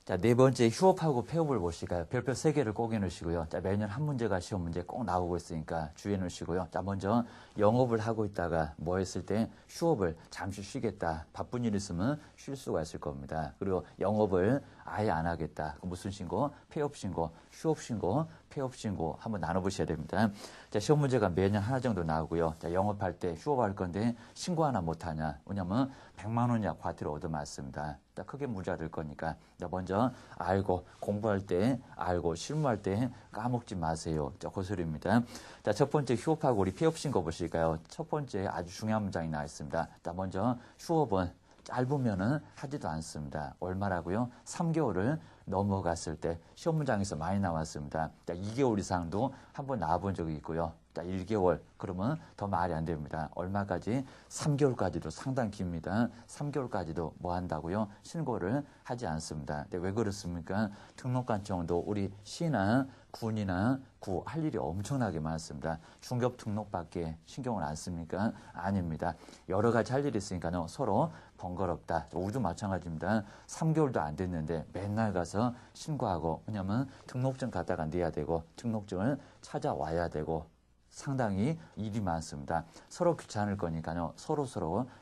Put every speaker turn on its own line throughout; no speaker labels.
자, 네 번째 휴업하고 폐업을 보실까요? 별표 3개를 꼭 해놓으시고요. 자, 매년 한 문제가 시험 문제 꼭 나오고 있으니까 주의해 놓으시고요. 자, 먼저 영업을 하고 있다가 뭐 했을 때 휴업을 잠시 쉬겠다. 바쁜 일 있으면 쉴 수가 있을 겁니다. 그리고 영업을 아예 안 하겠다. 무슨 신고? 폐업 신고, 휴업 신고, 폐업 신고 한번 나눠보셔야 됩니다. 자, 시험 문제가 매년 하나 정도 나오고요. 자, 영업할 때 휴업할 건데 신고 하나 못하냐? 왜냐면 100만 원 이하 과태료 얻어맞습니다. 자, 크게 문제가 될 거니까. 자, 먼저 알고 공부할 때 알고 실무할 때 까먹지 마세요. 자, 그 소리입니다. 자, 첫 번째 휴업하고 우리 폐업 신고 보실까요? 첫 번째 아주 중요한 문장이 나와 있습니다. 자, 먼저 휴업은 짧으면은 하지도 않습니다. 얼마라고요? 3개월을 넘어갔을 때 시험 문장에서 많이 나왔습니다. 자, 2개월 이상도 한번 나와본 적이 있고요. 자, 1개월 그러면 더 말이 안 됩니다. 얼마까지? 3개월까지도 상당히 깁니다. 3개월까지도 뭐 한다고요? 신고를 하지 않습니다. 근데 왜 그렇습니까? 등록관청도 우리 시나 군이나 구 할 일이 엄청나게 많습니다. 중급 등록밖에 신경을 안 씁니까? 아닙니다. 여러 가지 할 일이 있으니까요. 서로 번거롭다. 우리도 마찬가지입니다. 3개월도 안 됐는데 맨날 가서 신고하고 왜냐면 등록증 갖다가 내야 되고 등록증을 찾아와야 되고 상당히 일이 많습니다. 서로 귀찮을 거니까요. 서로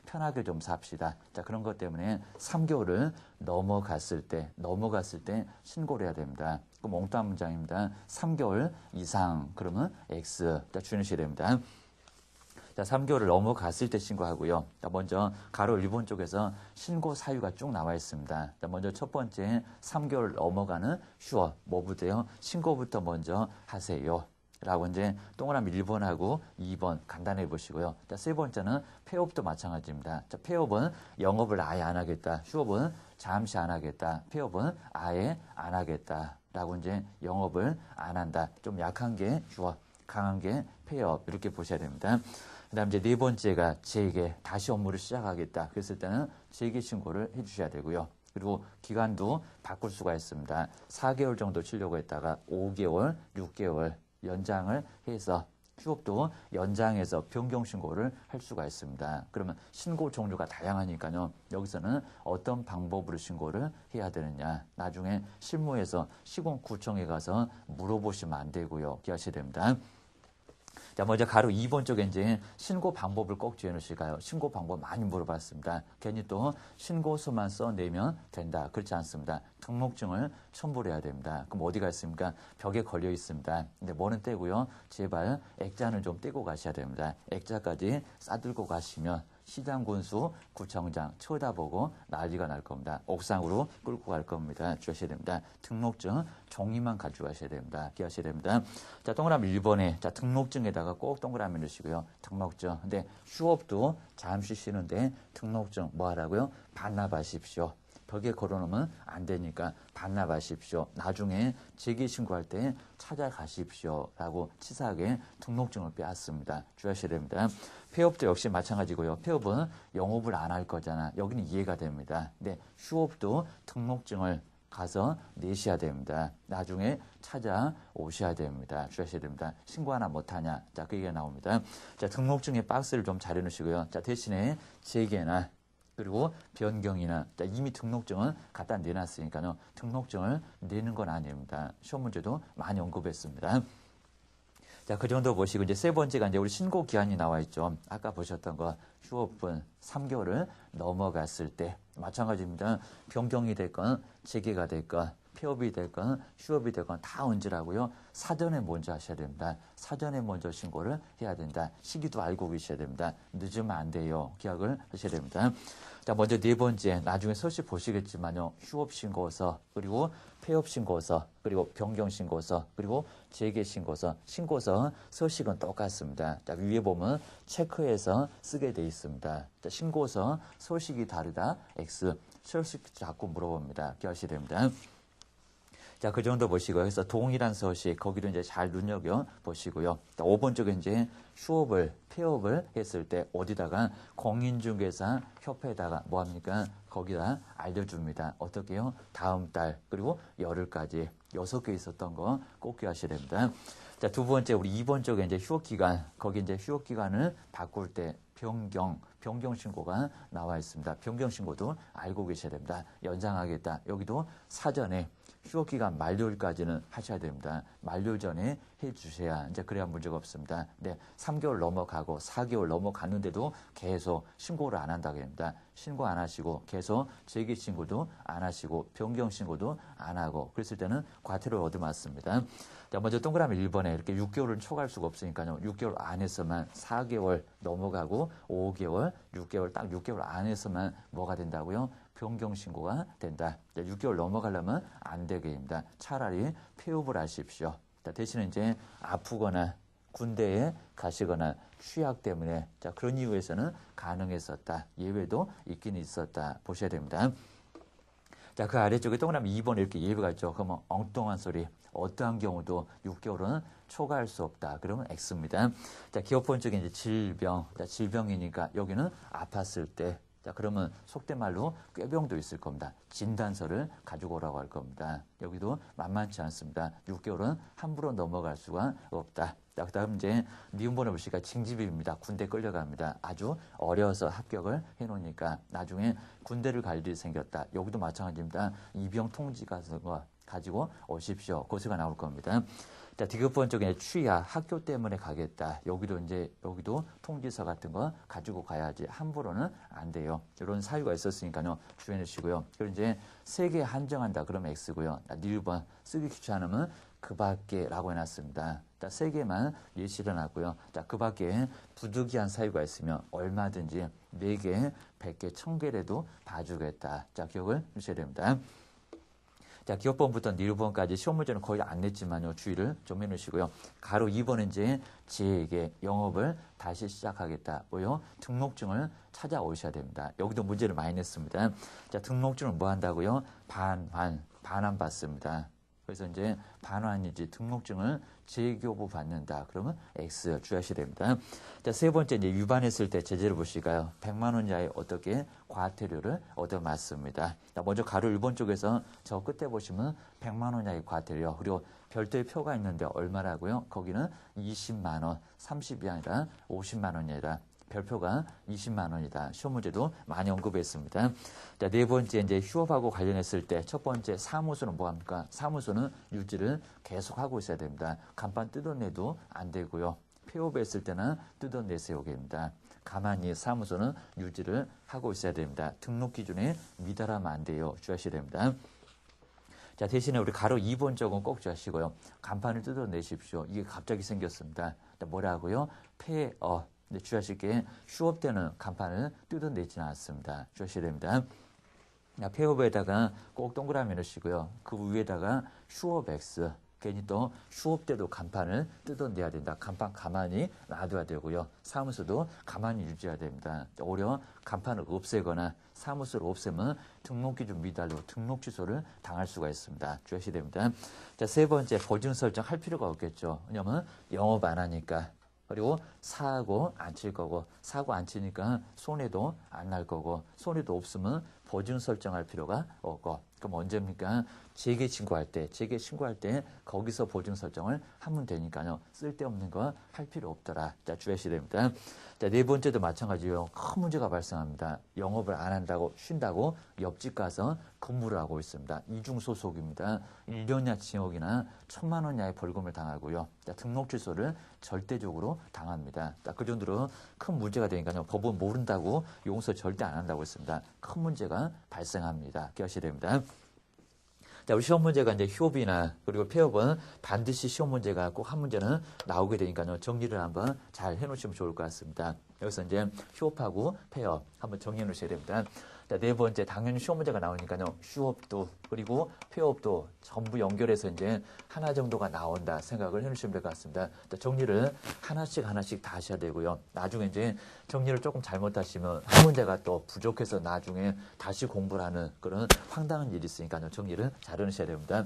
편하게 좀 삽시다. 자, 그런 것 때문에 3개월을 넘어갔을 때 신고를 해야 됩니다. 그 몽땅 문장입니다. 3개월 이상 그러면 X. 자, 주의하셔야 됩니다. 자, 3개월을 넘어갔을 때 신고하고요. 자, 먼저 가로 1번 쪽에서 신고 사유가 쭉 나와 있습니다. 자, 먼저 첫 번째 3개월 넘어가는 휴업 뭐부터요? 신고부터 먼저 하세요. 라고 이제 동그라미 1번하고 2번 간단해 보시고요. 자, 세 번째는 폐업도 마찬가지입니다. 자, 폐업은 영업을 아예 안 하겠다. 휴업은 잠시 안 하겠다. 폐업은 아예 안 하겠다. 라고 이제 영업을 안 한다. 좀 약한 게 휴업, 강한 게 폐업 이렇게 보셔야 됩니다. 그 다음 이제 네 번째가 재개, 다시 업무를 시작하겠다. 그랬을 때는 재개 신고를 해 주셔야 되고요. 그리고 기간도 바꿀 수가 있습니다. 4개월 정도 치려고 했다가 5개월, 6개월 연장을 해서 휴업도 연장해서 변경 신고를 할 수가 있습니다. 그러면 신고 종류가 다양하니까요. 여기서는 어떤 방법으로 신고를 해야 되느냐. 나중에 실무에서 시공구청에 가서 물어보시면 안 되고요. 기하셔야 됩니다. 자, 먼저 가로 2번 쪽에 이제 신고 방법을 꼭 지어놓으실까요? 신고 방법 많이 물어봤습니다. 괜히 또 신고서만 써내면 된다. 그렇지 않습니다. 등록증을 첨부를 해야 됩니다. 그럼 어디가 있습니까? 벽에 걸려 있습니다. 근데 뭐는 떼고요. 제발 액자는 좀 떼고 가셔야 됩니다. 액자까지 싸들고 가시면 시장 군수 구청장 쳐다보고 난리가 날 겁니다. 옥상으로 끌고 갈 겁니다. 주셔야 됩니다. 등록증 종이만 가져가셔야 됩니다. 기하셔야 됩니다. 자, 동그라미 1번에 자, 등록증에다가 꼭 동그라미 넣으시고요. 등록증. 근데 휴업도 잠시 쉬는데 등록증 뭐 하라고요? 반납하십시오. 벽에 걸어놓으면 안 되니까 반납하십시오. 나중에 재개 신고할 때 찾아가십시오. 라고 치사하게 등록증을 빼앗습니다. 주의하셔야 됩니다. 폐업도 역시 마찬가지고요. 폐업은 영업을 안 할 거잖아. 여기는 이해가 됩니다. 근데 휴업도 등록증을 가서 내셔야 됩니다. 나중에 찾아오셔야 됩니다. 주의하셔야 됩니다. 신고 하나 못하냐. 자, 그 얘기가 나옵니다. 자, 등록증에 박스를 좀 잘 해놓으시고요. 자, 대신에 재개나 그리고 변경이나 자, 이미 등록증은 갖다 내놨으니까요. 등록증을 내는 건 아닙니다. 시험 문제도 많이 언급했습니다. 자, 그 정도 보시고 이제 세 번째가 이제 우리 신고 기한이 나와 있죠. 아까 보셨던 거 휴업분 3개월을 넘어갔을 때 마찬가지입니다. 변경이 됐건 재개가 됐건 폐업이 됐건 휴업이 됐건 다 언제라고요? 사전에 먼저 하셔야 됩니다. 사전에 먼저 신고를 해야 된다. 시기도 알고 계셔야 됩니다. 늦으면 안 돼요. 기억을 하셔야 됩니다. 자, 먼저 네 번째, 나중에 서시 보시겠지만요. 휴업 신고서, 그리고 폐업 신고서, 그리고 변경 신고서, 그리고 재개 신고서, 신고서 서식은 똑같습니다. 자, 위에 보면 체크해서 쓰게 돼 있습니다. 자, 신고서 서식이 다르다. X. 서식 자꾸 물어봅니다. 기억하셔야 됩니다. 자, 그 정도 보시고요. 그래서 동일한 서식, 거기도 이제 잘 눈여겨 보시고요. 5번 쪽에 이제 휴업을, 폐업을 했을 때 어디다가 공인중개사 협회에다가 뭐 합니까? 거기다 알려줍니다. 어떻게요? 다음 달, 그리고 열흘까지 6개 있었던 거 꼭 기억하셔야 됩니다. 자, 두 번째, 우리 2번 쪽에 이제 휴업기간, 거기 이제 휴업기간을 바꿀 때 변경 신고가 나와 있습니다. 변경 신고도 알고 계셔야 됩니다. 연장하겠다. 여기도 사전에 휴업 기간 만료일까지는 하셔야 됩니다. 만료 전에 해 주셔야 이제 그래야 문제가 없습니다. 네, 3개월 넘어가고 4개월 넘어갔는데도 계속 신고를 안 한다고 합니다. 신고 안 하시고 계속 재개 신고도 안 하시고 변경 신고도 안 하고 그랬을 때는 과태료를 얻어맞습니다. 자, 먼저 동그라미 1번에 이렇게 6개월은 초과할 수가 없으니까요. 6개월 안에서만 4개월 넘어가고 5개월, 6개월 딱 6개월 안에서만 뭐가 된다고요? 변경 신고가 된다. 6개월 넘어가려면 안 되게 됩니다. 차라리 폐업을 하십시오. 대신에 이제 아프거나 군대에 가시거나 취약 때문에 자 그런 이유에서는 가능했었다. 예외도 있긴 있었다. 보셔야 됩니다. 자, 그 아래쪽에 동그라미 2번에 이렇게 예외가 있죠. 그러면 엉뚱한 소리. 어떠한 경우도 6개월은 초과할 수 없다. 그러면 X입니다. 자, 기업본 쪽에 이제 질병. 자, 질병이니까 여기는 아팠을 때. 자, 그러면 속된 말로 꾀병도 있을 겁니다. 진단서를 가지고 오라고 할 겁니다. 여기도 만만치 않습니다. 6개월은 함부로 넘어갈 수가 없다. 자, 그 다음 이제 미움번호 보시니까 징집입니다. 군대 끌려갑니다. 아주 어려서 합격을 해놓으니까 나중에 군대를 갈 일이 생겼다. 여기도 마찬가지입니다. 이병 통지 같은 거 가지고 오십시오. 고소가 나올 겁니다. 자, 디귿번 쪽에 취하, 학교 때문에 가겠다. 여기도 통지서 같은 거 가지고 가야지. 함부로는 안 돼요. 이런 사유가 있었으니까요. 주의해 주시고요. 그리고 이제 3개 한정한다. 그러면 X고요. 1번 쓰기 귀찮으면 그 밖에라고 해놨습니다. 자, 3개만 예시를 해놨고요. 자, 그 밖에 부득이한 사유가 있으면 얼마든지 4개, 100개, 1000개라도 봐주겠다. 자, 기억을 주셔야 됩니다. 자, 기업번부터 니르번까지 시험 문제는 거의 안 냈지만요. 주의를 좀 해놓으시고요. 가로 2번은 이제 제에게 영업을 다시 시작하겠다. 뭐요? 등록증을 찾아오셔야 됩니다. 여기도 문제를 많이 냈습니다. 자, 등록증을 뭐 한다고요? 반환 받습니다. 그래서 이제 반환이지 등록증을 재교부 받는다. 그러면 X 주의하셔야 됩니다. 자, 3번째 이제 위반했을 때 제재를 보실까요? 100만 원 이하의 어떻게 과태료를 얻어맞습니다. 자, 먼저 가로 1번 쪽에서 저 끝에 보시면 100만 원 이하의 과태료 그리고 별도의 표가 있는데 얼마라고요? 거기는 20만 원, 30이 아니라 50만 원이라. 별표가 20만 원이다. 시험 문제도 많이 언급했습니다. 자, 4번째 이제 휴업하고 관련했을 때 첫 번째 사무소는 뭐 합니까? 사무소는 유지를 계속하고 있어야 됩니다. 간판 뜯어내도 안 되고요. 폐업했을 때는 뜯어내세요. 입니다. 가만히 사무소는 유지를 하고 있어야 됩니다. 등록 기준에 미달하면 안 돼요. 주의하셔야 됩니다. 자, 대신에 우리 가로 2번 쪽은 꼭 주의하시고요. 간판을 뜯어내십시오. 이게 갑자기 생겼습니다. 자, 뭐라고요? 폐업. 주의하실 게 휴업 때는 간판을 뜯어내지는 않습니다. 주의하셔야 됩니다. 폐업에다가 꼭 동그라미 넣으시고요. 그 위에다가 휴업 X. 괜히 또 휴업 때도 간판을 뜯어내야 된다. 간판 가만히 놔둬야 되고요. 사무소도 가만히 유지해야 됩니다. 오히려 간판을 없애거나 사무소를 없애면 등록기준 미달로 등록 취소를 당할 수가 있습니다. 주의하셔야 됩니다. 자, 3번째 보증 설정 할 필요가 없겠죠. 왜냐하면 영업 안 하니까. 그리고 사고 안 칠 거고 사고 안 치니까 손해도 안 날 거고 손해도 없으면 보증 설정할 필요가 없고 그럼 언제입니까? 재개 신고할 때 거기서 보증 설정을 하면 되니까요. 쓸데없는 거 할 필요 없더라. 자, 주의하셔야 됩니다. 자, 4번째도 마찬가지요. 큰 문제가 발생합니다. 영업을 안 한다고 쉰다고 옆집 가서 근무를 하고 있습니다. 이중 소속입니다. 1년이나 징역이나 1000만 원 이하의 벌금을 당하고요. 자, 등록 취소를 절대적으로 당합니다. 자, 그 정도로 큰 문제가 되니까요. 법은 모른다고 용서 절대 안 한다고 했습니다. 큰 문제가 발생합니다. 기억하셔야 됩니다. 자, 우리 시험 문제가 이제 휴업이나 그리고 폐업은 반드시 시험 문제가 꼭 한 문제는 나오게 되니까요. 정리를 한번 잘 해놓으시면 좋을 것 같습니다. 여기서 이제 휴업하고 폐업 한번 정리해 놓으셔야 됩니다. 자, 4번째 당연히 시험 문제가 나오니까요. 휴업도 그리고 폐업도 전부 연결해서 이제 하나 정도가 나온다 생각을 해놓으시면 될 것 같습니다. 자, 정리를 하나씩 다 하셔야 되고요. 나중에 이제 정리를 조금 잘못하시면 한 문제가 또 부족해서 나중에 다시 공부를 하는 그런 황당한 일이 있으니까요. 정리를 잘 해놓으셔야 됩니다.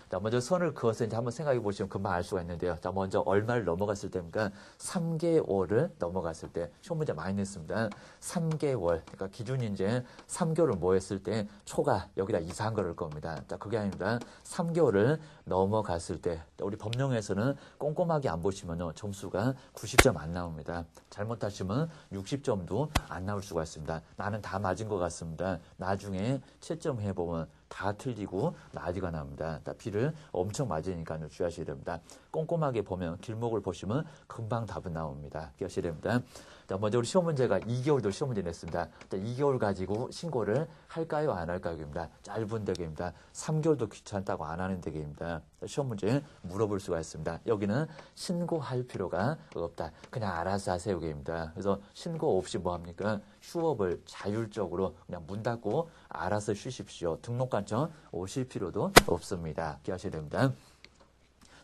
자, 먼저 선을 그어서 이제 한번 생각해 보시면 금방 알 수가 있는데요. 자, 먼저 얼마를 넘어갔을 때입니까? 3개월을 넘어갔을 때. 시험 문제 많이 냈습니다. 3개월. 그러니까 기준이 이제 3개월을 뭐 했을 때 초가 여기다 이상한 걸 넣을 겁니다. 자, 그게 아닙니다. 3개월을 넘어갔을 때. 우리 법령에서는 꼼꼼하게 안 보시면요. 점수가 90점 안 나옵니다. 잘못하시면 60점도 안 나올 수가 있습니다. 나는 다 맞은 것 같습니다. 나중에 채점 해보면 다 틀리고 나디가 나옵니다. 비를 엄청 맞으니까 주의하셔야 됩니다. 꼼꼼하게 보면 길목을 보시면 금방 답은 나옵니다. 기억하셔야 됩니다. 자, 먼저 우리 시험 문제가 2개월도 시험 문제 냈습니다. 자, 2개월 가지고 신고를 할까요? 안 할까요?입니다. 짧은 대개입니다. 3개월도 귀찮다고 안 하는 대개입니다. 시험 문제 물어볼 수가 있습니다. 여기는 신고할 필요가 없다. 그냥 알아서 하세요. 입니다. 그래서 신고 없이 뭐 합니까? 휴업을 자율적으로 그냥 문 닫고 알아서 쉬십시오. 등록관청 오실 필요도 없습니다. 기억하셔야 됩니다.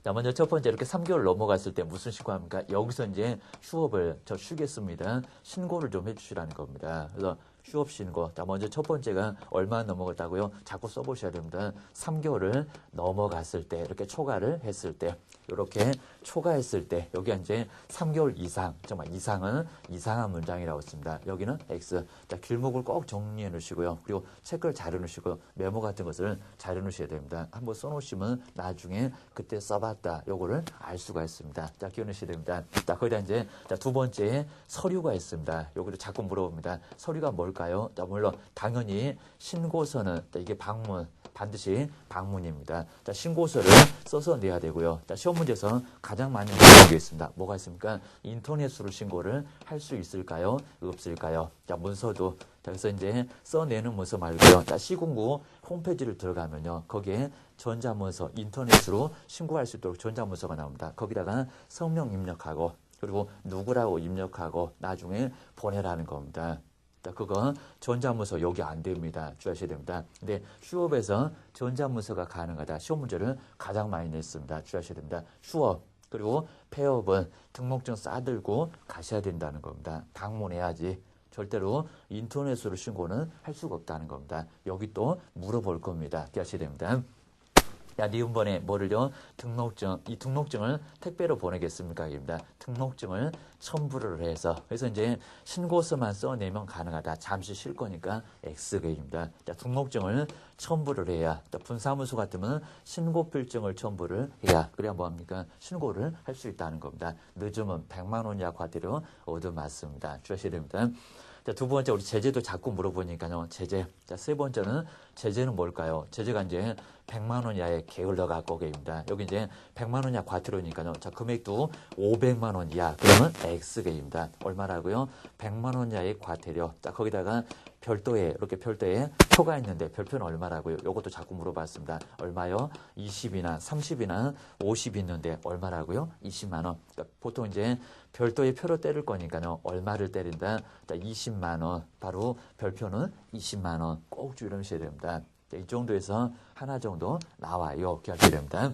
자, 먼저 첫 번째 이렇게 3개월 넘어갔을 때 무슨 신고합니까? 여기서 이제 휴업을 저 쉬겠습니다. 신고를 좀 해주시라는 겁니다. 그래서 휴업 신고. 자, 먼저 첫 번째가 얼마 넘어갔다고요? 자꾸 써보셔야 됩니다. 3개월을 넘어갔을 때, 이렇게 초과를 했을 때, 이렇게 초과했을 때, 여기 이제 3개월 이상, 정말 이상은 이상한 문장이라고 했습니다. 여기는 X. 자, 길목을 꼭 정리해 놓으시고요. 그리고 체크를 잘 해놓으시고요. 메모 같은 것을 잘 해놓으셔야 됩니다. 한번 써놓으시면 나중에 그때 써봤다. 요거를 알 수가 있습니다. 자, 기억하셔야 됩니다. 자, 거기다 이제, 자, 두 번째 서류가 있습니다. 요거를 자꾸 물어봅니다. 서류가 뭘까요? 자, 물론, 당연히 신고서는, 자, 이게 방문, 반드시 방문입니다. 자, 신고서를 써서 내야 되고요. 자, 시험 문제에서 가장 많이 물어보는 게 있습니다. 뭐가 있습니까? 인터넷으로 신고를 할 수 있을까요? 없을까요? 자, 문서도. 자, 그래서 이제 써내는 문서 말고요. 자, 시군구 홈페이지를 들어가면요. 거기에 전자문서, 인터넷으로 신고할 수 있도록 전자문서가 나옵니다. 거기다가 성명 입력하고, 그리고 누구라고 입력하고, 나중에 보내라는 겁니다. 자, 그건 전자문서 여기 안 됩니다. 주의하셔야 됩니다. 근데 휴업에서 전자문서가 가능하다. 시험 문제를 가장 많이 냈습니다. 주의하셔야 됩니다. 휴업 그리고 폐업은 등록증 싸들고 가셔야 된다는 겁니다. 방문해야지. 절대로 인터넷으로 신고는 할 수가 없다는 겁니다. 여기 또 물어볼 겁니다. 기억하셔야 됩니다. 야, 네 이번에 뭐를요? 등록증. 이 등록증을 택배로 보내겠습니까? 입니다. 등록증을 첨부를 해서. 그래서 이제 신고서만 써내면 가능하다. 잠시 쉴 거니까 X개입니다. 자, 등록증을 첨부를 해야. 분사무소 같으면 신고필증을 첨부를 해야. 그래야 뭐합니까? 신고를 할 수 있다는 겁니다. 늦으면 100만 원 이하 과태료 얻어맞습니다. 주의하셔야 됩니다. 자, 두 번째, 우리 제재도 자꾸 물어보니까요. 제재. 자, 세 번째는 제재는 뭘까요? 제재가 이제 100만 원 이하의 게을러 갖고 계입니다. 여기 이제 100만 원 이하 과태료니까요. 자, 금액도 500만 원 이하. 그러면 X개입니다. 얼마라고요? 100만 원 이하의 과태료. 자, 거기다가 별도에, 이렇게 별도에 표가 있는데 별표는 얼마라고요? 요것도 자꾸 물어봤습니다. 얼마요? 20이나 30이나 50 있는데 얼마라고요? 20만 원. 그러니까 보통 이제 별도의 표로 때릴 거니까요. 얼마를 때린다? 자, 20만 원. 바로 별표는 20만 원. 꼭 주의하셔야 됩니다. 자, 이 정도에서 하나 정도 나와요. 기억하셔야 됩니다.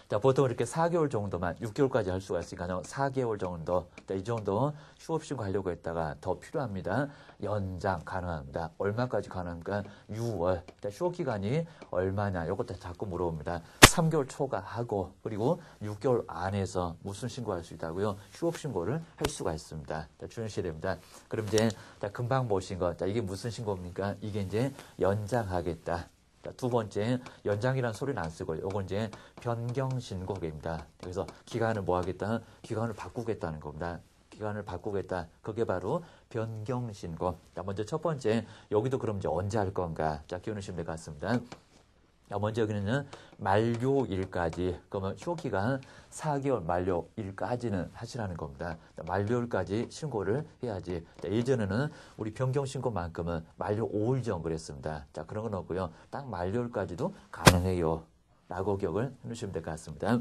자, 보통 이렇게 4개월 정도만, 6개월까지 할 수가 있으니까요. 4개월 정도, 자, 이 정도 휴업신고 하려고 했다가 더 필요합니다. 연장 가능합니다. 얼마까지 가능합니까? 6월. 자, 휴업기간이 얼마냐? 이것도 자꾸 물어봅니다. 3개월 초과하고, 그리고 6개월 안에서 무슨 신고할 수 있다고요? 휴업신고를 할 수가 있습니다. 자, 주의하셔야 됩니다. 그럼 이제, 자, 금방 보신 거. 자, 이게 무슨 신고입니까? 이게 이제 연장하겠다. 자, 두 번째, 연장이라는 소리는 안 쓰고요. 요건 이제 변경신고입니다. 그래서 기간을 뭐 하겠다? 기간을 바꾸겠다는 겁니다. 기간을 바꾸겠다. 그게 바로 변경신고. 자, 먼저 첫 번째, 여기도 그럼 이제 언제 할 건가? 자, 기억하시면 될 것 같습니다. 자, 먼저 여기는 만료일까지, 그러면 휴업기간 4개월 만료일까지는 하시라는 겁니다. 자, 만료일까지 신고를 해야지. 자, 예전에는 우리 변경신고만큼은 만료 5일 전 그랬습니다. 자, 그런 건 없고요. 딱 만료일까지도 가능해요. 라고 기억을 해주시면 될 것 같습니다.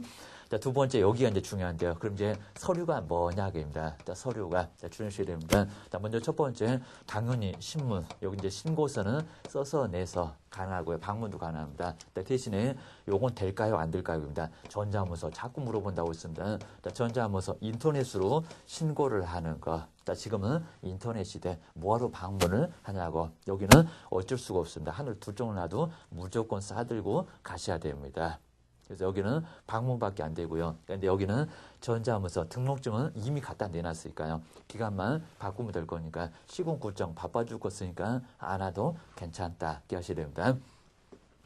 자, 두 번째, 여기가 이제 중요한데요. 그럼 이제 서류가 뭐냐입니다. 자, 서류가. 자, 주의하셔야 됩니다. 자, 먼저 첫 번째, 당연히 신문. 여기 이제 신고서는 써서 내서 가능하고요. 방문도 가능합니다. 자, 대신에 요건 될까요? 안 될까요?입니다. 전자문서 자꾸 물어본다고 했습니다. 자, 전자문서 인터넷으로 신고를 하는 거. 자, 지금은 인터넷 시대 뭐하러 방문을 하냐고. 여기는 어쩔 수가 없습니다. 하늘 두 쪽을 놔도 무조건 싸들고 가셔야 됩니다. 그래서 여기는 방문밖에 안 되고요. 근데 여기는 전자하면서 등록증은 이미 갖다 내놨으니까요. 기간만 바꾸면 될 거니까 시군 구청 바빠 죽겠으니까 안 와도 괜찮다. 이렇게 하셔야 됩니다.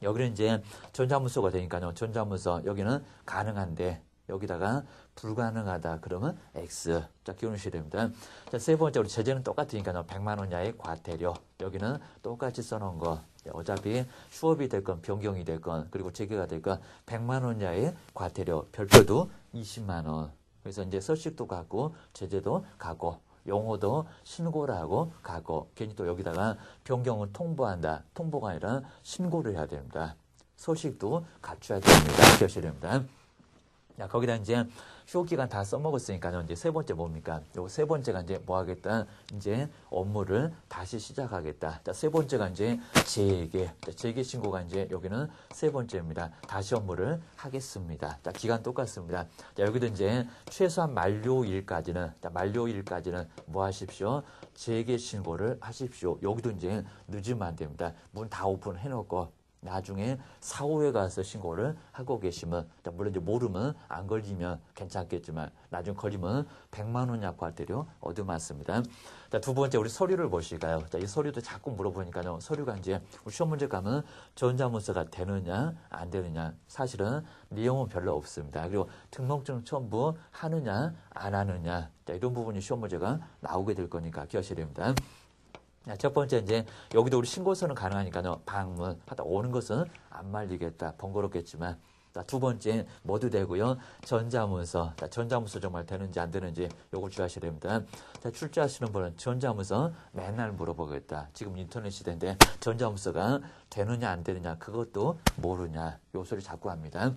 여기는 이제 전자문서가 되니까요. 전자문서 여기는 가능한데 여기다가 불가능하다 그러면 X. 자, 기울이셔야 됩니다. 자, 세 번째 우리 제재는 똑같으니까요. 100만 원 이하의 과태료. 여기는 똑같이 써놓은 거. 어차피 수업이 됐건 변경이 됐건 그리고 재개가 됐건 100만 원 이하의 과태료. 별표도 20만 원. 그래서 이제 서식도 갖고 제재도 갖고 용어도 신고를 하고 가고 괜히 또 여기다가 변경을 통보한다. 통보가 아니라 신고를 해야 됩니다. 소식도 갖춰야 됩니다. 기억하셔야 됩니다. 자, 거기다 이제 휴업 기간 다 써먹었으니까요. 이제 세 번째 뭡니까? 요 세 번째가 이제 뭐 하겠다? 이제 업무를 다시 시작하겠다. 자, 세 번째가 이제 재개. 자, 재개 신고가 이제 여기는 세 번째입니다. 다시 업무를 하겠습니다. 자, 기간 똑같습니다. 자, 여기도 이제 최소한 만료일까지는, 자, 만료일까지는 뭐 하십시오? 재개 신고를 하십시오. 여기도 이제 늦으면 안 됩니다. 문 다 오픈해 놓고 나중에 사후에 가서 신고를 하고 계시면, 물론 이제 모르면 안 걸리면 괜찮겠지만 나중에 걸리면 100만 원 이하 과태료 얻어맞습니다. 자, 두 번째 우리 서류를 보실까요? 자, 이 서류도 자꾸 물어보니까요. 서류가 이제 우리 시험 문제 가면 전자문서가 되느냐 안 되느냐 사실은 내용은 별로 없습니다. 그리고 등록증 첨부 하느냐 안 하느냐, 자, 이런 부분이 시험 문제가 나오게 될 거니까 기억하셔야 됩니다. 첫 번째 이제 여기도 우리 신고서는 가능하니까요. 방문 하다 오는 것은 안 말리겠다. 번거롭겠지만. 두 번째 뭐도 되고요. 전자문서. 전자문서 정말 되는지 안 되는지 요걸 주의하셔야 됩니다. 자, 출제하시는 분은 전자문서 맨날 물어보겠다. 지금 인터넷 시대인데 전자문서가 되느냐 안 되느냐 그것도 모르냐. 요 소리 자꾸 합니다.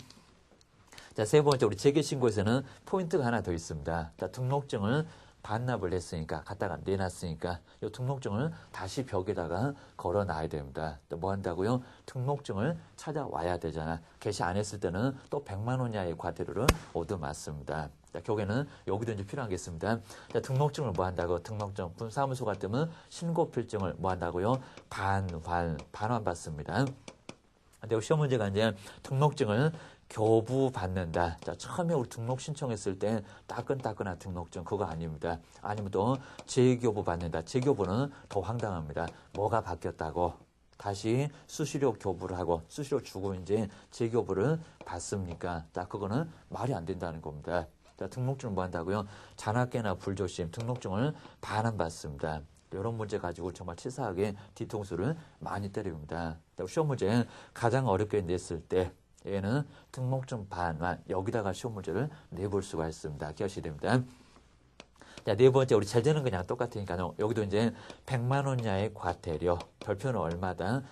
자, 세 번째 우리 재개신고에서는 포인트가 하나 더 있습니다. 자, 등록증을 반납을 했으니까 갖다가 내놨으니까 이 등록증을 다시 벽에다가 걸어놔야 됩니다. 또 뭐 한다고요? 등록증을 찾아와야 되잖아. 게시 안 했을 때는 또 100만 원 이하의 과태료를 얻어맞습니다. 자, 결국에는 여기도 이제 필요한 게 있습니다. 자, 등록증을 뭐 한다고? 등록증 분사무소 같으면 신고필증을 뭐 한다고요? 반환 받습니다. 근데 시험 문제가 이제 등록증을 교부 받는다. 자, 처음에 우리 등록 신청했을 때 따끈따끈한 등록증 그거 아닙니다. 아니면 또 재교부 받는다. 재교부는 더 황당합니다. 뭐가 바뀌었다고 다시 수수료 교부를 하고 수수료 주고 이제 재교부를 받습니까? 자, 그거는 말이 안 된다는 겁니다. 자, 등록증을 뭐 한다고요? 잔악계나 불조심 등록증을 반환받습니다. 이런 문제 가지고 정말 치사하게 뒤통수를 많이 때립니다. 시험 문제 가장 어렵게 냈을 때 얘는 등록증 반환 여기다가 시험 문제를 내볼 수가 있습니다. 기억하셔야 됩니다. 자, 네 번째 우리 제재는 그냥 똑같으니까요. 여기도 이제 100만 원 이하의 과태료. 별표는 얼마다?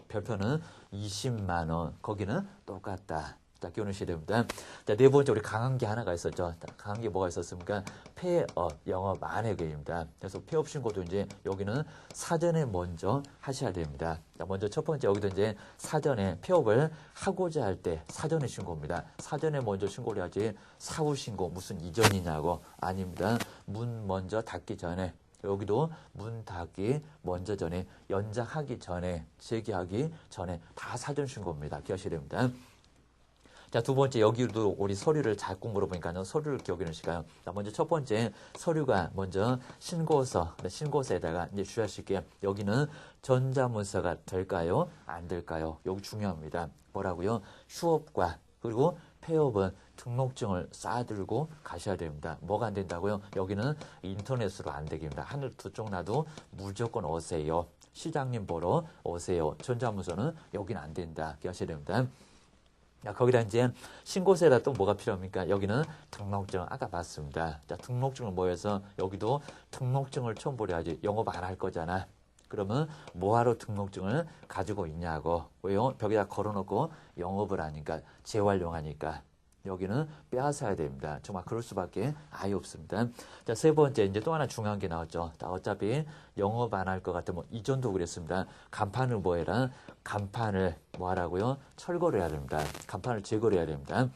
별표는 20만 원. 거기는 똑같다. 자, 기억하셔야 됩니다. 자, 네 번째 우리 강한 게 하나가 있었죠. 강한 게 뭐가 있었습니까? 폐업, 영업 만회계입니다. 그래서 폐업 신고도 이제 여기는 사전에 먼저 하셔야 됩니다. 자, 먼저 첫 번째 여기도 이제 사전에 폐업을 하고자 할 때 사전에 신고입니다. 사전에 먼저 신고를 해야지 사후 신고 무슨 이전이냐고. 아닙니다. 문 먼저 닫기 전에. 여기도 문 닫기 먼저 전에 연장하기 전에 재개하기 전에 다 사전 신고입니다. 기억하셔야 됩니다. 자, 두 번째 여기도 우리 서류를 자꾸 물어보니까요. 서류를 기억해 놓으실까요? 자, 먼저 첫 번째 서류가 먼저 신고서에다가 이제 주의하실게요. 여기는 전자문서가 될까요? 안 될까요? 여기 중요합니다. 뭐라고요? 휴업과 그리고 폐업은 등록증을 싸들고 가셔야 됩니다. 뭐가 안 된다고요? 여기는 인터넷으로 안 되겠습니다. 하늘 두 쪽 놔도 무조건 오세요. 시장님 보러 오세요. 전자문서는 여기는 안 된다. 기억하셔야 됩니다. 자, 거기다 이제 신고서에다 또 뭐가 필요합니까? 여기는 등록증 아까 봤습니다. 자, 등록증을 모여서 여기도 등록증을 첨부해야지 영업 안 할 거잖아. 그러면 뭐하러 등록증을 가지고 있냐고. 왜요? 벽에다 걸어놓고 영업을 하니까 재활용하니까. 여기는 빼앗아야 됩니다. 정말 그럴 수밖에 아예 없습니다. 자, 세 번째 이제 또 하나 중요한 게 나왔죠. 자, 어차피 영업 안 할 것 같으면 이전도 그랬습니다. 간판을 뭐 해라? 간판을 뭐 하라고요? 철거를 해야 됩니다. 간판을 제거를 해야 됩니다.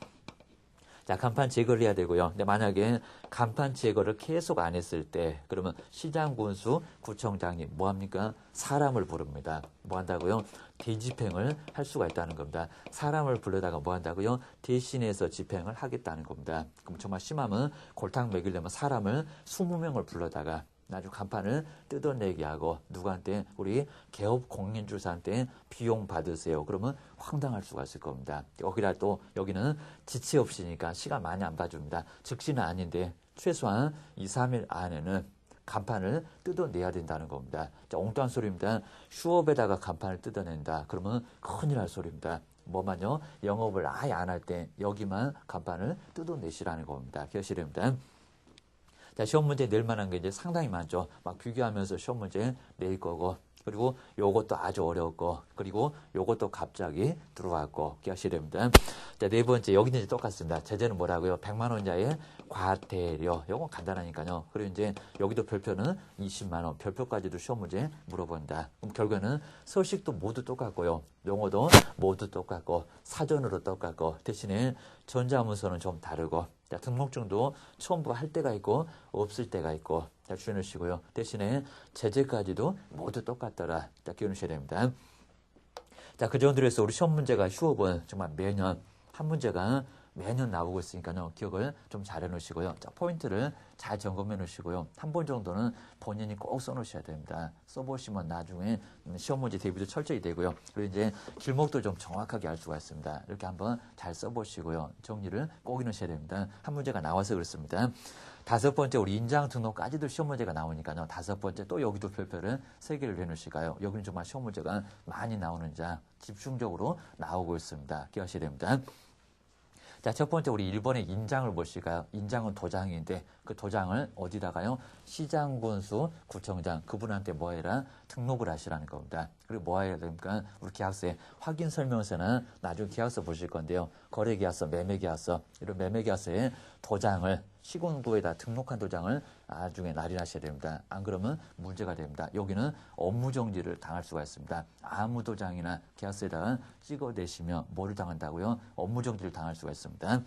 자, 간판 제거를 해야 되고요. 근데 만약에 간판 제거를 계속 안 했을 때, 그러면 시장군수 구청장이 뭐 합니까? 사람을 부릅니다. 뭐 한다고요? 대집행을 할 수가 있다는 겁니다. 사람을 불러다가 뭐 한다고요? 대신해서 집행을 하겠다는 겁니다. 그럼 정말 심하면 골탕 먹이려면 사람을 20명을 불러다가 나중에 간판을 뜯어내게 하고 누구한테 우리 개업 공인주사한테 비용 받으세요. 그러면 황당할 수가 있을 겁니다. 여기라 또 여기는 지체 없이니까 시간 많이 안 봐줍니다. 즉시는 아닌데 최소한 2, 3일 안에는 간판을 뜯어내야 된다는 겁니다. 자, 엉뚱한 소리입니다. 휴업에다가 간판을 뜯어낸다. 그러면 큰일 날 소리입니다. 뭐만요? 영업을 아예 안 할 때 여기만 간판을 뜯어내시라는 겁니다. 기억하셔야 됩니다. 자, 시험 문제 낼 만한 게 이제 상당히 많죠. 막 비교하면서 시험 문제 낼 거고, 그리고 요것도 아주 어려웠고, 그리고 요것도 갑자기 들어왔고, 기억하셔야 됩니다. 자, 네 번째, 여기는 이제 똑같습니다. 제재는 뭐라고요? 100만 원자의 과태료. 요건 간단하니까요. 그리고 이제 여기도 별표는 20만 원. 별표까지도 시험 문제 물어본다. 그럼 결과는 서식도 모두 똑같고요. 용어도 모두 똑같고, 사전으로 똑같고, 대신에 전자문서는 좀 다르고, 자, 등록증도 처음부터 할 때가 있고 없을 때가 있고, 자, 주의하시고요. 대신에 제재까지도 모두 똑같더라. 자, 기억하셔야 됩니다. 자, 그 정도로 해서 우리 시험 문제가 휴업은 정말 매년 한 문제가 매년 나오고 있으니까요. 기억을 좀 잘 해놓으시고요. 자, 포인트를 잘 점검해 놓으시고요. 한 번 정도는 본인이 꼭 써놓으셔야 됩니다. 써보시면 나중에 시험 문제 대비도 철저히 되고요. 그리고 이제 길목도 좀 정확하게 알 수가 있습니다. 이렇게 한번 잘 써보시고요. 정리를 꼭 해놓으셔야 됩니다. 한 문제가 나와서 그렇습니다. 다섯 번째, 우리 인장 등록까지도 시험 문제가 나오니까요. 다섯 번째, 또 여기도 별표를 3개를 해놓으시고요. 여기는 정말 시험 문제가 많이 나오는 자, 집중적으로 나오고 있습니다. 기억하셔야 됩니다. 자, 첫 번째 우리 1번의 인장을 보실까요? 인장은 도장인데 그 도장을 어디다가요? 시장군수 구청장 그분한테 뭐 해라? 등록을 하시라는 겁니다. 그리고 뭐 해야 됩니까? 우리 계약서에 확인 설명서는 나중에 계약서 보실 건데요. 거래계약서, 매매계약서 이런 매매계약서에 도장을 시군구에다 등록한 도장을 나중에 날인하셔야 됩니다. 안 그러면 문제가 됩니다. 여기는 업무정지를 당할 수가 있습니다. 아무 도장이나 계약서에다가 찍어내시면 뭐를 당한다고요? 업무정지를 당할 수가 있습니다.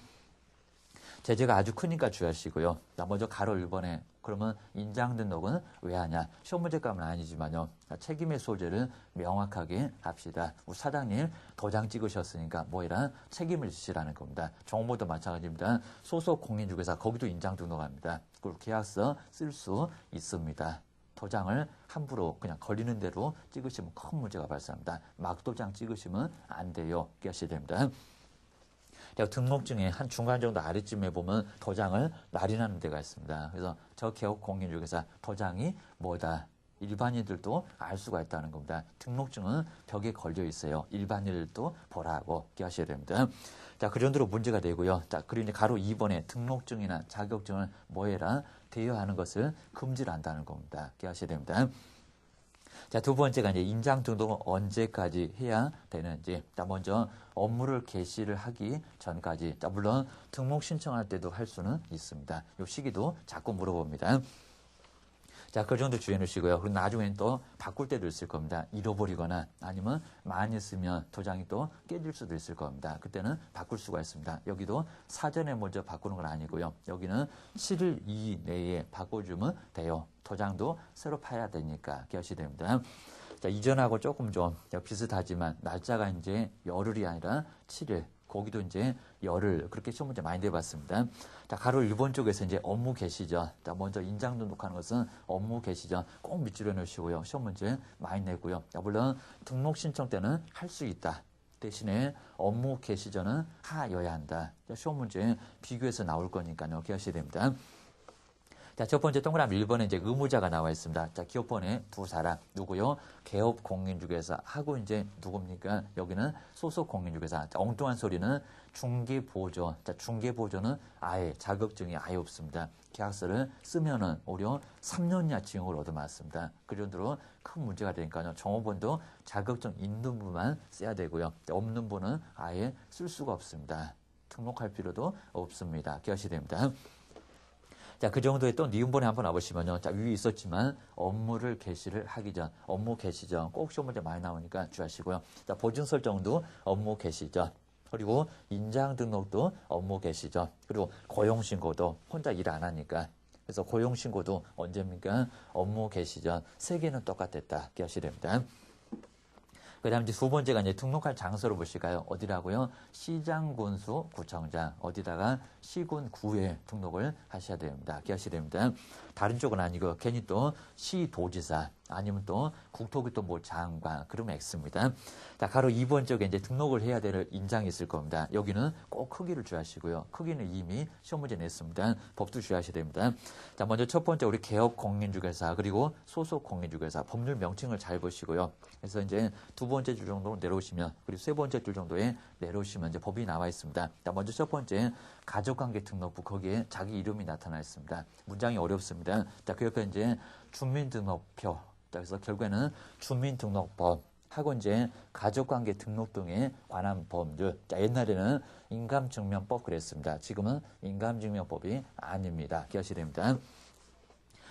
제재가 아주 크니까 주의하시고요. 자, 먼저 가로 1번에 그러면 인장 등록은 왜 하냐? 시험 문제감은 아니지만요. 책임의 소재를 명확하게 합시다. 우리 사장님 도장 찍으셨으니까 뭐이라 책임을 지시라는 겁니다. 정보도 마찬가지입니다. 소속 공인중개사 거기도 인장 등록합니다. 그리고 계약서 쓸 수 있습니다. 도장을 함부로 그냥 걸리는 대로 찍으시면 큰 문제가 발생합니다. 막도장 찍으시면 안 돼요. 기억하셔야 됩니다. 등록증에 한 중간 정도 아래쯤에 보면 도장을 날인하는 데가 있습니다. 그래서 저 개업 공인중개사 도장이 뭐다. 일반인들도 알 수가 있다는 겁니다. 등록증은 벽에 걸려 있어요. 일반인들도 보라고 기억하셔야 됩니다. 자, 그 정도로 문제가 되고요. 자, 그리고 이제 가로 2번에 등록증이나 자격증을 뭐해라? 대여하는 것을 금지를 한다는 겁니다. 기억하셔야 됩니다. 자, 두 번째가 이제 인장 등록은 언제까지 해야 되는지. 자, 먼저 업무를 개시를 하기 전까지. 자, 물론 등록 신청할 때도 할 수는 있습니다. 이 시기도 자꾸 물어봅니다. 자, 그 정도 주의해 놓으시고요. 그리고 나중에는 또 바꿀 때도 있을 겁니다. 잃어버리거나 아니면 많이 쓰면 도장이 또 깨질 수도 있을 겁니다. 그때는 바꿀 수가 있습니다. 여기도 사전에 먼저 바꾸는 건 아니고요. 여기는 7일 이내에 바꿔주면 돼요. 도장도 새로 파야 되니까 기억하셔야 됩니다. 자, 이전하고 조금 좀 비슷하지만 날짜가 이제 열흘이 아니라 7일. 거기도 이제 열흘 그렇게 시험 문제 많이 내봤습니다. 자, 가로 1번 쪽에서 이제 업무 개시 전. 자, 먼저 인장 등록하는 것은 업무 개시 전 꼭 밑줄여 놓으시고요. 시험 문제 많이 내고요. 자, 물론 등록 신청 때는 할 수 있다. 대신에 업무 개시 전은 하여야 한다. 자, 시험 문제 비교해서 나올 거니까요. 기억하셔야 됩니다. 자, 첫 번째 동그라미 1번에 이제 의무자가 나와 있습니다. 자, 기업번에 두 사람. 누구요? 개업 공인중개사 하고 이제 누굽니까? 여기는 소속 공인중개사. 자, 엉뚱한 소리는 중개보조. 자, 중개보조는 아예 자격증이 아예 없습니다. 계약서를 쓰면은 오히려 3년 이하 징역을 얻어맞습니다. 그 정도로 큰 문제가 되니까요. 종업원도 자격증 있는 분만 써야 되고요. 없는 분은 아예 쓸 수가 없습니다. 등록할 필요도 없습니다. 기억하셔야 됩니다. 자, 그 정도의 또 니은본에 한번 와보시면요. 자, 위에 있었지만 업무를 개시를 하기 전, 업무 개시 전 꼭 시험 문제 많이 나오니까 주의하시고요. 자, 보증 설정도 업무 개시 전. 그리고 인장 등록도 업무 개시죠. 그리고 고용신고도 혼자 일 안 하니까. 그래서 고용신고도 언제입니까? 업무 개시 전 3개는 똑같았다. 기억하셔야 됩니다. 그 다음 이제 두 번째가 이제 등록할 장소를 보실까요? 어디라고요? 시장, 군수, 구청장. 어디다가 시군, 구에 등록을 하셔야 됩니다. 기억하셔야 됩니다. 다른 쪽은 아니고 괜히 또 시도지사 아니면 또 국토교통부 장관 그러면 X입니다. 자, 가로 2번 쪽에 이제 등록을 해야 될 인장이 있을 겁니다. 여기는 꼭 크기를 주의하시고요. 크기는 이미 시험 문제 냈습니다. 법도 주의하셔야 됩니다. 자, 먼저 첫 번째 우리 개업 공인중개사 그리고 소속 공인중개사 법률 명칭을 잘 보시고요. 그래서 이제 두 번째 줄 정도로 내려오시면 그리고 세 번째 줄 정도에 내려오시면 이제 법이 나와 있습니다. 자, 먼저 첫 번째 가족관계 등록부 거기에 자기 이름이 나타나 있습니다. 문장이 어렵습니다. 자, 그 옆에 이제 주민등록표. 자, 그래서 결국에는 주민등록법 하고 이제 가족관계 등록 등에 관한 법률. 자, 옛날에는 인감증명법 그랬습니다. 지금은 인감증명법이 아닙니다. 기억하셔야 됩니다.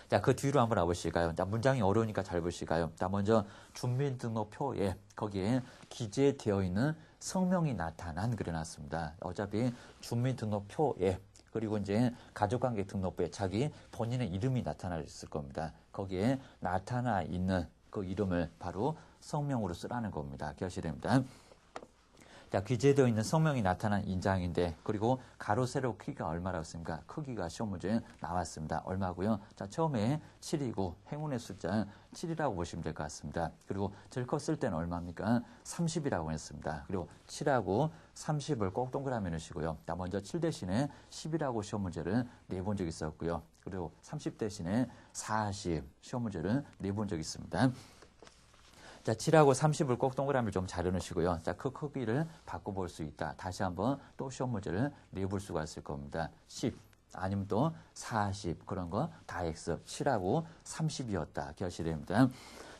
자, 그 뒤로 한번 와보실까요? 자, 문장이 어려우니까 잘 보실까요? 자, 먼저 주민등록표에 거기에 기재되어 있는 성명이 나타난 그려놨습니다. 어차피 주민등록표에 그리고 이제 가족관계 등록부에 자기 본인의 이름이 나타나 있을 겁니다. 거기에 나타나 있는 그 이름을 바로 성명으로 쓰라는 겁니다. 기억하셔야 됩니다. 자, 기재되어 있는 성명이 나타난 인장인데 그리고 가로 세로 크기가 얼마라고 했습니까? 크기가 시험 문제에 나왔습니다. 얼마고요? 자, 처음에 7이고 행운의 숫자 7이라고 보시면 될 것 같습니다. 그리고 제일 컸을 때는 얼마입니까? 30이라고 했습니다. 그리고 7하고 30을 꼭 동그라미 넣으시고요. 자, 먼저 7 대신에 10이라고 시험 문제를 내본 적이 있었고요. 그리고 30 대신에 40 시험 문제를 내본 적이 있습니다. 자, 7하고 30을 꼭 동그라미를 좀 잘 넣으시고요. 자, 그 크기를 바꿔볼 수 있다. 다시 한번 또 시험 문제를 내볼 수가 있을 겁니다. 10 아니면 또 40 그런 거 다 X 7하고 30이었다. 기억하셔야 됩니다.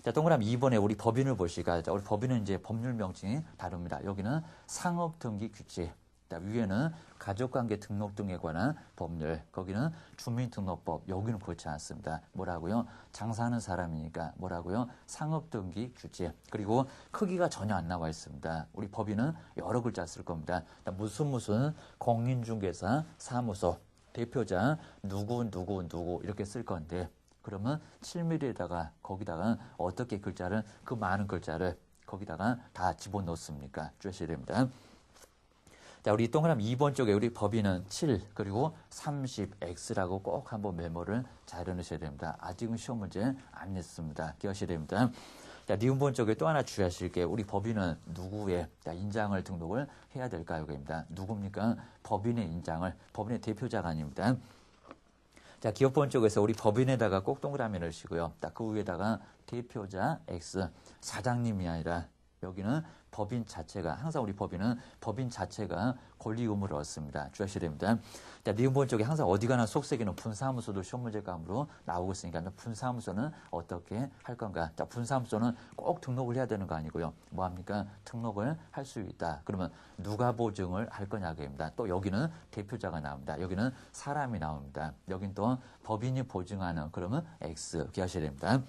자, 동그라미 2번에 우리 법인을 보시까. 자, 우리 법인은 이제 법률 명칭이 다릅니다. 여기는 상업등기 규칙. 자, 위에는 가족관계 등록 등에 관한 법률, 거기는 주민등록법, 여기는 그렇지 않습니다. 뭐라고요? 장사하는 사람이니까 뭐라고요? 상업등기 규제. 그리고 크기가 전혀 안 나와 있습니다. 우리 법인은 여러 글자 쓸 겁니다. 무슨 공인중개사 사무소 대표자 누구 이렇게 쓸 건데 그러면 7mm에다가 거기다가 어떻게 글자를 그 많은 글자를 거기다가 다 집어넣습니까? 주셔야 됩니다. 자, 우리 동그라미 2번 쪽에 우리 법인은 7 그리고 30X라고 꼭 한번 메모를 잘 해놓으셔야 됩니다. 아직은 시험 문제 안 냈습니다. 기억하셔야 됩니다. 자, 니은번 쪽에 또 하나 주의하실 게 우리 법인은 누구의 인장을 등록을 해야 될까요? 입니다. 누굽니까? 법인의 인장을 법인의 대표자가 아닙니다. 자, 기업번 쪽에서 우리 법인에다가 꼭 동그라미 넣으시고요. 자, 그 위에다가 대표자 X 사장님이 아니라 여기는 법인 자체가 항상 우리 법인은 법인 자체가 권리 의무를 얻습니다. 주의하셔야 됩니다. 자, 니은본 쪽에 항상 어디 가나 속세기는 분사무소도 시험 문제감으로 나오고 있으니까 분사무소는 어떻게 할 건가? 자, 분사무소는 꼭 등록을 해야 되는 거 아니고요. 뭐 합니까? 등록을 할 수 있다. 그러면 누가 보증을 할 거냐입니다. 또 여기는 대표자가 나옵니다. 여기는 사람이 나옵니다. 여긴 또 법인이 보증하는 그러면 X 기하셔야 됩니다.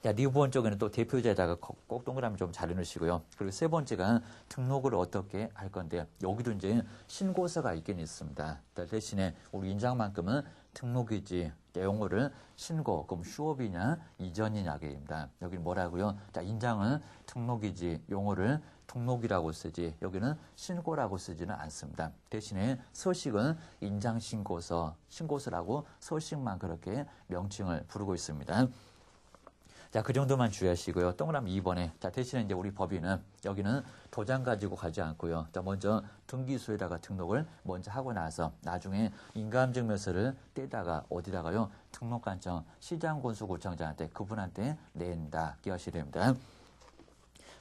자, 니번 쪽에는 또 대표자에다가 꼭 동그라미 좀 잘 해놓으시고요. 그리고 세 번째가 등록을 어떻게 할 건데 여기도 이제 신고서가 있긴 있습니다. 대신에 우리 인장만큼은 등록이지 용어를 신고, 그럼 휴업이냐 이전이냐입니다. 여기는 뭐라고요? 자, 인장은 등록이지 용어를 등록이라고 쓰지 여기는 신고라고 쓰지는 않습니다. 대신에 서식은 인장신고서, 신고서라고 서식만 그렇게 명칭을 부르고 있습니다. 자, 그 정도만 주의하시고요. 동그라미 2번에. 자, 대신에 이제 우리 법인은 여기는 도장 가지고 가지 않고요. 자, 먼저 등기소에다가 등록을 먼저 하고 나서 나중에 인감증명서를 떼다가 어디다가요? 등록관청 시장군수구청장한테 그분한테 낸다. 기억하셔야 됩니다.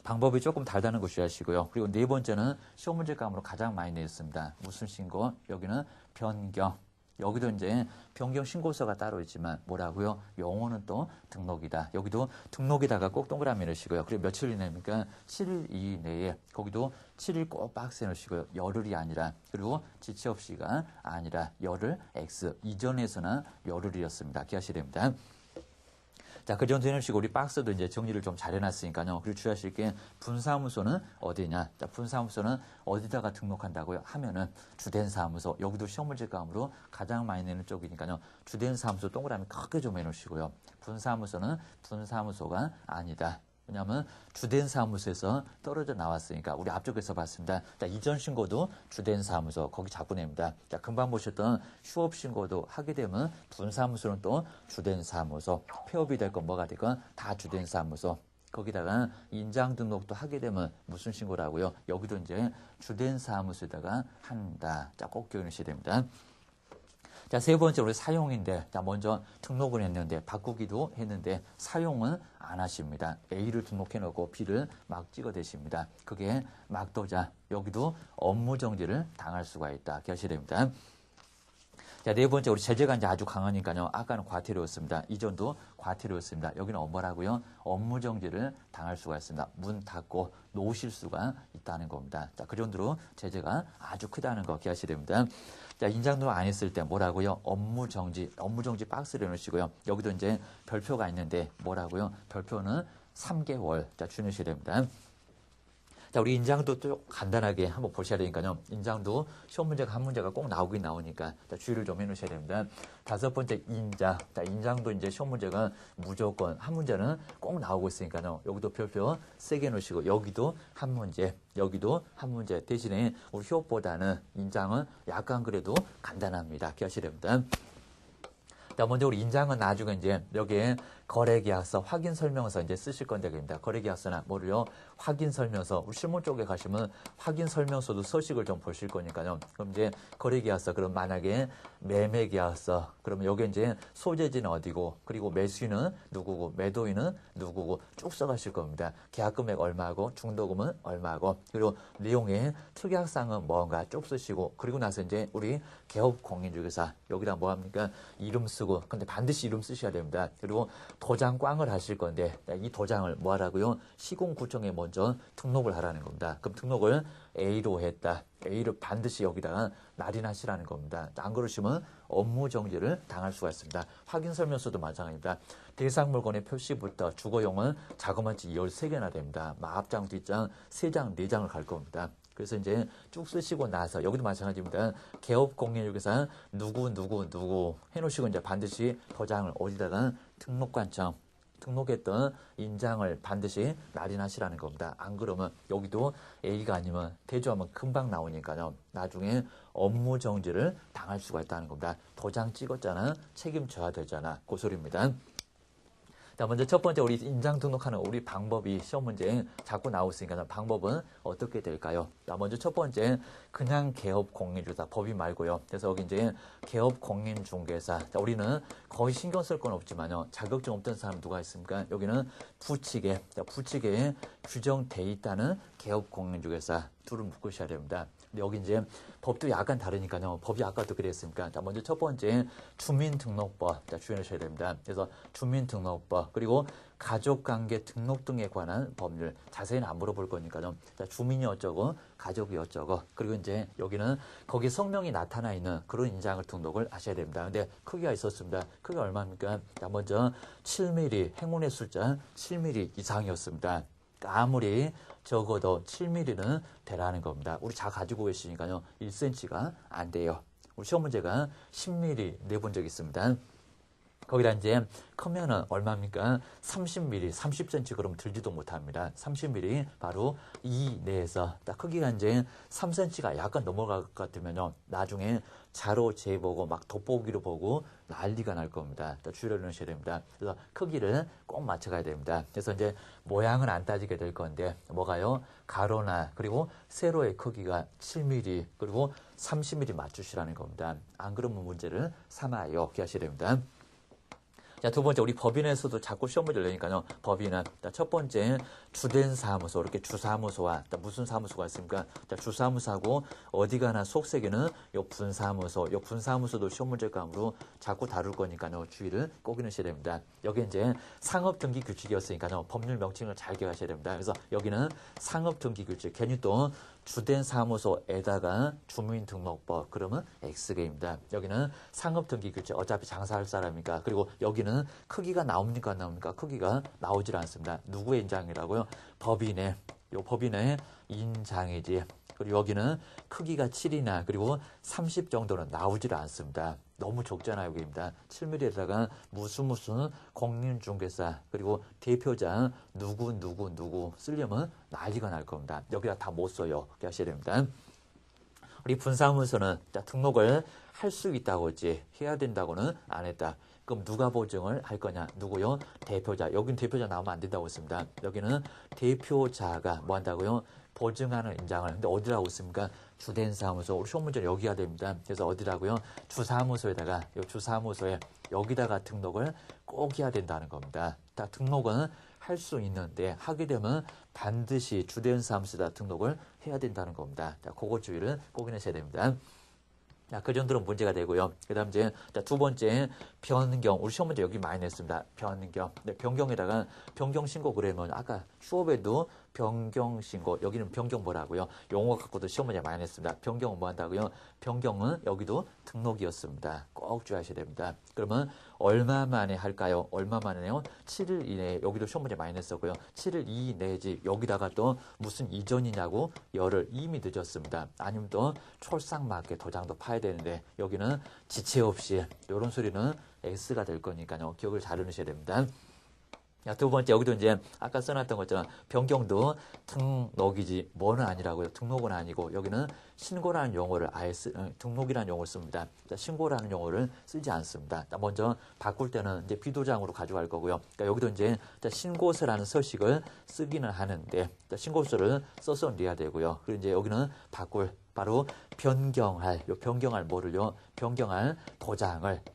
방법이 조금 다르다는 거 주의하시고요. 그리고 네 번째는 시험 문제감으로 가장 많이 냈습니다. 무슨 신고? 여기는 변경. 여기도 이제 변경 신고서가 따로 있지만 뭐라고요? 용어는 또 등록이다. 여기도 등록에다가 꼭 동그라미 넣으시고요. 그리고 며칠 이내입니까? 7일 이내에 거기도 7일 꼭 박스에 넣으시고요. 열흘이 아니라 그리고 지체 없이가 아니라 열흘 X 이전에서는 열흘이었습니다. 기하셔야 됩니다. 자, 그 정도 해놓으시고 우리 박스도 이제 정리를 좀 잘 해놨으니까요. 그리고 주의하실 게 분사무소는 어디냐? 자, 분사무소는 어디다가 등록한다고요? 하면은 주된 사무소. 여기도 시험 문제 감으로 가장 많이 내는 쪽이니까요. 주된 사무소 동그라미 크게 좀 해놓으시고요. 분사무소는 분사무소가 아니다. 왜냐하면 주된 사무소에서 떨어져 나왔으니까 우리 앞쪽에서 봤습니다. 자, 이전 신고도 주된 사무소 거기 자꾸 냅니다. 자, 금방 보셨던 휴업 신고도 하게 되면 분사무소는 또 주된 사무소, 폐업이 될 건 뭐가 되건 다 주된 사무소. 거기다가 인장 등록도 하게 되면 무슨 신고라고요? 여기도 이제 주된 사무소에다가 한다. 자, 꼭 기억하셔야 됩니다. 자, 세 번째 우리 사용인데, 자, 먼저 등록을 했는데, 바꾸기도 했는데, 사용은 안 하십니다. A를 등록해 놓고 B를 막 찍어대십니다. 그게 막도자. 여기도 업무 정지를 당할 수가 있다. 기억하셔야 됩니다. 자, 네 번째, 우리 제재가 이제 아주 강하니까요. 아까는 과태료였습니다. 이전도 과태료였습니다. 여기는 뭐라고요? 업무 정지를 당할 수가 있습니다. 문 닫고 놓으실 수가 있다는 겁니다. 자, 그 정도로 제재가 아주 크다는 거 기억하셔야 됩니다. 자, 인장 등록 안 했을 때 뭐라고요? 업무 정지 박스를 해놓으시고요. 여기도 이제 별표가 있는데 뭐라고요? 별표는 3개월. 자, 주의하셔야 됩니다. 자, 우리 인장도 좀 간단하게 한번 보셔야 되니까요. 인장도 시험 문제가 한 문제가 꼭 나오긴 나오니까 자, 주의를 좀 해놓으셔야 됩니다. 다섯 번째 인자. 자, 인장도 이제 시험 문제가 무조건 한 문제는 꼭 나오고 있으니까요. 여기도 별표 세게 놓으시고 여기도 한 문제, 여기도 한 문제. 대신에 우리 휴업보다는 인장은 약간 그래도 간단합니다. 기억하셔야 됩니다. 자, 먼저 우리 인장은 나중에 이제 여기에 거래계약서, 확인설명서 이제 쓰실 건데, 됩니다. 거래계약서나 뭐를요? 확인설명서. 우리 실무 쪽에 가시면 확인설명서도 서식을 좀 보실 거니까요. 그럼 이제 거래계약서, 그럼 만약에 매매계약서, 그러면 여기 이제 소재지는 어디고, 그리고 매수인은 누구고, 매도인은 누구고 쭉 써가실 겁니다. 계약금액 얼마고, 중도금은 얼마고, 그리고 내용의 특약사항은 뭔가 쭉 쓰시고, 그리고 나서 이제 우리 개업공인중개사 여기다 뭐 합니까? 이름 쓰고, 근데 반드시 이름 쓰셔야 됩니다. 그리고 도장 꽝을 하실 건데 이 도장을 뭐 하라고요? 시공구청에 먼저 등록을 하라는 겁니다. 그럼 등록을 A로 했다. A를 반드시 여기다가 날인하시라는 겁니다. 안 그러시면 업무 정지를 당할 수가 있습니다. 확인설명서도 마찬가지입니다. 대상 물건의 표시부터 주거용은 자그마치 13개나 됩니다. 앞장, 뒷장, 3장, 4장을 갈 겁니다. 그래서 이제 쭉 쓰시고 나서 여기도 마찬가지입니다. 개업공인중개사 누구 해놓으시고 이제 반드시 도장을 어디다가 등록관청 등록했던 인장을 반드시 날인하시라는 겁니다. 안 그러면 여기도 A가 아니면 대조하면 금방 나오니까요. 나중에 업무 정지를 당할 수가 있다는 겁니다. 도장 찍었잖아. 책임져야 되잖아. 그 소리입니다. 자, 먼저 첫 번째 우리 인장 등록하는 우리 방법이 시험 문제에 자꾸 나오시니까 방법은 어떻게 될까요? 자, 먼저 첫 번째 그냥 개업공인중개사 법인 말고요. 그래서 여기 이제 개업공인중개사. 자, 우리는 거의 신경 쓸 건 없지만요. 자격증 없던 사람 누가 있습니까? 여기는 부칙에 규정돼 있다는 개업공인중개사 둘을 묶으셔야 됩니다. 근데 여기 이제 법도 약간 다르니까요. 법이 아까도 그랬으니까. 자, 먼저 첫 번째 주민등록법. 자, 주의하셔야 됩니다. 그래서 주민등록법 그리고 가족관계 등록 등에 관한 법률 자세히는 안 물어볼 거니까요. 자, 주민이 어쩌고 가족이 어쩌고 그리고 이제 여기는 거기 성명이 나타나 있는 그런 인장을 등록을 하셔야 됩니다. 근데 크기가 있었습니다. 크기가 얼마입니까? 자, 먼저 7mm 행운의 숫자 7mm 이상이었습니다. 아무리 적어도 7mm는 되라는 겁니다. 우리 자 가지고 계시니까요. 1cm가 안 돼요. 우리 시험 문제가 10mm 내본 적 있습니다. 거기다 이제 크면은 얼마입니까? 30mm, 30cm 그러면 들지도 못합니다. 30mm 바로 이 내에서 딱 크기가 이제 3cm가 약간 넘어갈 것 같으면요. 나중에 자로 재보고 막 돋보기로 보고 난리가 날 겁니다. 주의를 넣으셔야 됩니다. 그래서 크기를 꼭 맞춰가야 됩니다. 그래서 이제 모양은 안 따지게 될 건데 뭐가요? 가로나 그리고 세로의 크기가 7mm 그리고 30mm 맞추시라는 겁니다. 안 그러면 문제를 삼아요. 기하셔야 됩니다. 자, 두 번째, 우리 법인에서도 자꾸 시험 문제를 내니까요. 법인은, 첫 번째, 주된 사무소, 이렇게 주사무소와, 무슨 사무소가 있습니까? 자, 주사무소하고 어디 가나 속세계는 요 분사무소, 요 분사무소도 시험 문제감으로 자꾸 다룰 거니까요. 주의를 꼭 넣으셔야 됩니다. 여기 이제 상업등기 규칙이었으니까요. 법률 명칭을 잘 기억하셔야 됩니다. 그래서 여기는 상업등기 규칙, 괜히 또 주된 사무소에다가 주민등록법 그러면 X개입니다. 여기는 상업등기 규칙 어차피 장사할 사람이니까 그리고 여기는 여기는 크기가 나옵니까 안 나옵니까? 크기가 나오질 않습니다. 누구의 인장이라고요? 법인의, 요 법인의 인장이지. 그리고 여기는 크기가 7이나 그리고 30 정도는 나오질 않습니다. 너무 적잖아요, 여기입니다. 7mm에다가 무슨 공인중개사 그리고 대표자 누구 쓰려면 난리가 날 겁니다. 여기다 다 못 써요. 그렇게 하셔야 됩니다. 우리 분사무소는 등록을 할 수 있다고 했지 해야 된다고는 안 했다. 그럼 누가 보증을 할 거냐? 누구요? 대표자. 여기는 대표자 나오면 안 된다고 했습니다. 여기는 대표자가 뭐 한다고요? 보증하는 인장을. 근데 어디라고 있습니까? 주된 사무소. 우리 시험 문제는 여기가 됩니다. 그래서 어디라고요? 주사무소에다가, 요 주사무소에 여기다가 등록을 꼭 해야 된다는 겁니다. 다 등록은 할 수 있는데 하게 되면 반드시 주된 사무소에다 등록을 해야 된다는 겁니다. 자, 그거 주의를 꼭 해내셔야 됩니다. 자, 그 정도는 문제가 되고요. 그 다음 이제, 두 번째, 변경. 우리 시험 문제 여기 많이 냈습니다. 변경. 네, 변경에다가 변경 신고 그러면 아까 수업에도 변경 신고, 여기는 변경 뭐라고요? 용어 갖고도 시험 문제 많이 냈습니다. 변경은 뭐 한다고요? 변경은 여기도 등록이었습니다. 꼭 주의하셔야 됩니다. 그러면 얼마 만에 할까요? 얼마 만에요? 7일 이내에, 여기도 시험 문제 많이 냈었고요. 7일 이내지, 여기다가 또 무슨 이전이냐고 열을 이미 늦었습니다. 아니면 또 촐싹맞게 도장도 파야 되는데, 여기는 지체 없이, 이런 소리는 X가 될 거니까요. 기억을 잘 해놓으셔야 됩니다. 자, 두 번째, 여기도 이제 아까 써놨던 것처럼 변경도 등록이지 뭐는 아니라고요. 등록은 아니고 여기는 신고라는 용어를 아예 등록이라는 용어를 씁니다. 자, 신고라는 용어를 쓰지 않습니다. 자, 먼저 바꿀 때는 이제 비도장으로 가져갈 거고요. 그러니까 여기도 이제 신고서라는 서식을 쓰기는 하는데 신고서를 써서 내야 되고요. 그리고 이제 여기는 바꿀 바로 변경할 뭐를요? 변경할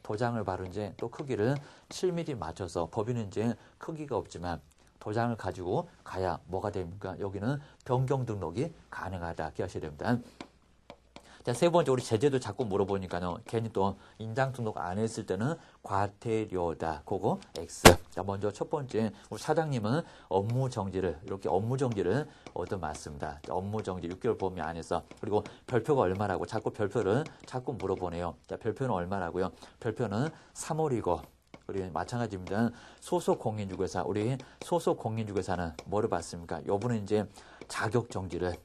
도장을 바로 이제 또 크기를 7mm 맞춰서 법인은 이제 크기가 없지만 도장을 가지고 가야 뭐가 됩니까? 여기는 변경 등록이 가능하다. 기억하셔야 됩니다. 자, 세 번째, 우리 제재도 자꾸 물어보니까요. 괜히 또 인장 등록 안 했을 때는 과태료다. 그거 X. 자, 먼저 첫 번째, 우리 사장님은 업무 정지를 얻어맞습니다. 자, 업무 정지 6개월 범위 안에서. 그리고 별표가 얼마라고 자꾸 별표를 자꾸 물어보네요. 자, 별표는 얼마라고요? 별표는 3월이고. 우리 마찬가지입니다. 소속 공인중개사, 우리 소속 공인중개사는 뭐를 받습니까? 요분은 이제 자격정지를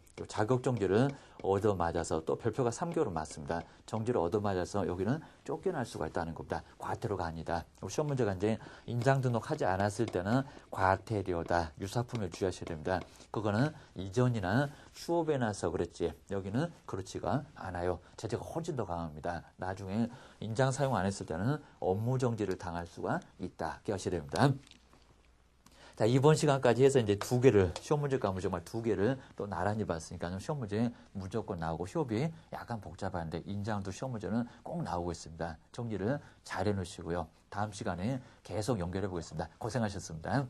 얻어맞아서 또 별표가 3개월은 맞습니다. 정지를 얻어맞아서 여기는 쫓겨날 수가 있다는 겁니다. 과태료가 아니다. 시험 문제가 이제 인장 등록하지 않았을 때는 과태료다. 유사품을 주의하셔야 됩니다. 그거는 이전이나 수업에 나서 그랬지. 여기는 그렇지가 않아요. 제재가 훨씬 더 강합니다. 나중에 인장 사용 안 했을 때는 업무 정지를 당할 수가 있다. 기억하셔야 됩니다. 자, 이번 시간까지 해서 이제 시험 문제 과목 정말 2개를 또 나란히 봤으니까 시험 문제 무조건 나오고 시험이 약간 복잡한데 인장도 시험 문제는 꼭 나오고 있습니다. 정리를 잘 해놓으시고요. 다음 시간에 계속 연결해 보겠습니다. 고생하셨습니다.